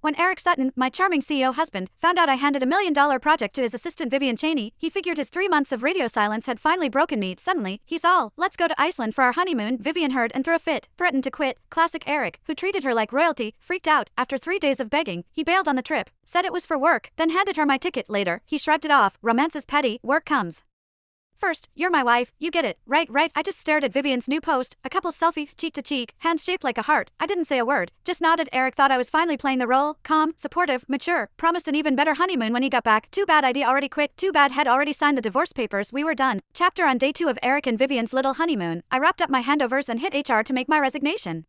When Eric Sutton, my charming CEO husband, found out I handed $1 million project to his assistant Vivian Cheney, he figured his 3 months of radio silence had finally broken me. Suddenly, he's all, let's go to Iceland for our honeymoon. Vivian heard and threw a fit, threatened to quit. Classic Eric, who treated her like royalty, freaked out. After 3 days of begging, he bailed on the trip, said it was for work, then handed her my ticket. Later, he shrugged it off. Romance is petty, work comes first. You're my wife, you get it, right? I just stared at Vivian's new post, a couple's selfie, cheek to cheek, hands shaped like a heart. I didn't say a word, just nodded. Eric thought I was finally playing the role, calm, supportive, mature, promised an even better honeymoon when he got back. Too bad I'd already quit, too bad had already signed the divorce papers. We were done. Chapter on day 2 of Eric and Vivian's little honeymoon. I wrapped up my handovers and hit HR to make my resignation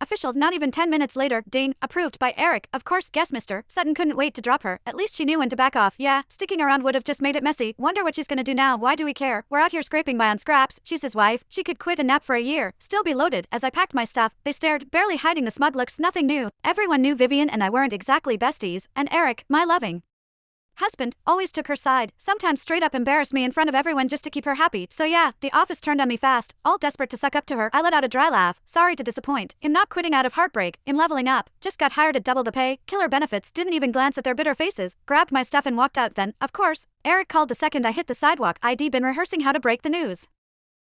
official. Not even 10 minutes later, ding, approved by Eric. Of course, guess Mr. Sutton couldn't wait to drop her. At least she knew when to back off. Yeah, sticking around would have just made it messy. Wonder what she's gonna do now. Why do we care? We're out here scraping by on scraps. She's his wife. She could quit and nap for a year, still be loaded. As I packed my stuff, they stared, barely hiding the smug looks. Nothing new. Everyone knew Vivian and I weren't exactly besties, and Eric, my loving husband, always took her side, sometimes straight up embarrassed me in front of everyone just to keep her happy. So yeah, the office turned on me fast, all desperate to suck up to her. I let out a dry laugh, sorry to disappoint. I'm not quitting out of heartbreak, I'm leveling up, just got hired at double the pay, killer benefits, didn't even glance at their bitter faces, grabbed my stuff and walked out. Then, of course, Eric called the second I hit the sidewalk. I'd been rehearsing how to break the news.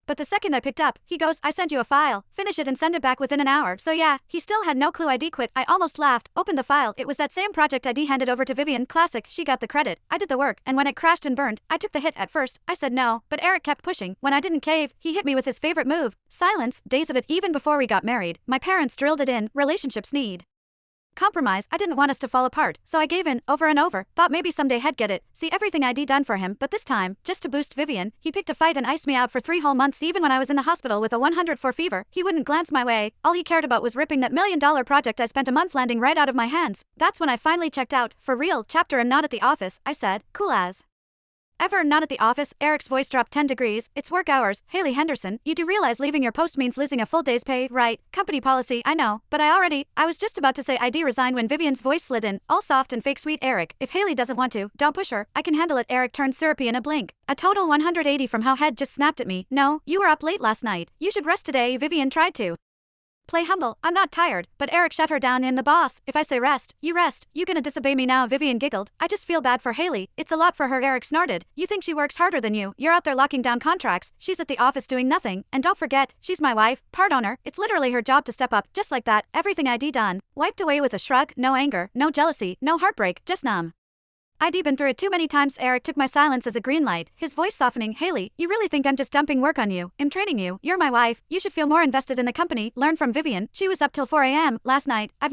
But the second I picked up, he goes, I sent you a file, finish it and send it back within an hour. So yeah, he still had no clue I'd quit. I almost laughed, opened the file, it was that same project I'd handed over to Vivian. Classic, she got the credit, I did the work, and when it crashed and burned, I took the hit. At first, I said no, but Eric kept pushing. When I didn't cave, he hit me with his favorite move, silence. Days of it. Even before we got married, my parents drilled it in, relationships need compromise. I didn't want us to fall apart, so I gave in, over and over, thought maybe someday he'd get it, see everything I'd done for him. But this time, just to boost Vivian, he picked a fight and iced me out for 3 whole months. Even when I was in the hospital with a 104 fever, he wouldn't glance my way. All he cared about was ripping that $1 million project I spent a month landing right out of my hands. That's when I finally checked out, for real. Chapter and not at the office, I said, cool as ever. Not at the office. Eric's voice dropped 10 degrees. It's work hours. Haley Henderson, you do realize leaving your post means losing a full day's pay, right? Company policy, I know, but I was just about to say I'd resigned when Vivian's voice slid in, all soft and fake sweet. Eric, if Haley doesn't want to, don't push her. I can handle it. Eric turned syrupy in a blink. A total 180 from how head just snapped at me. No, you were up late last night. You should rest today. Vivian tried to play humble. I'm not tired, but Eric shut her down. In the boss, if I say rest, you rest. You gonna disobey me now? Vivian giggled. I just feel bad for Haley. It's a lot for her. Eric snorted. You think she works harder than you? You're out there locking down contracts. She's at the office doing nothing. And don't forget, she's my wife, part owner. It's literally her job to step up. Just like that, everything I'd done wiped away with a shrug. No anger, no jealousy, no heartbreak, just numb. I'd been through it too many times. Eric took my silence as a green light, his voice softening. Haley, you really think I'm just dumping work on you? I'm training you. You're my wife. You should feel more invested in the company. Learn from Vivian. She was up till 4 a.m. last night. I've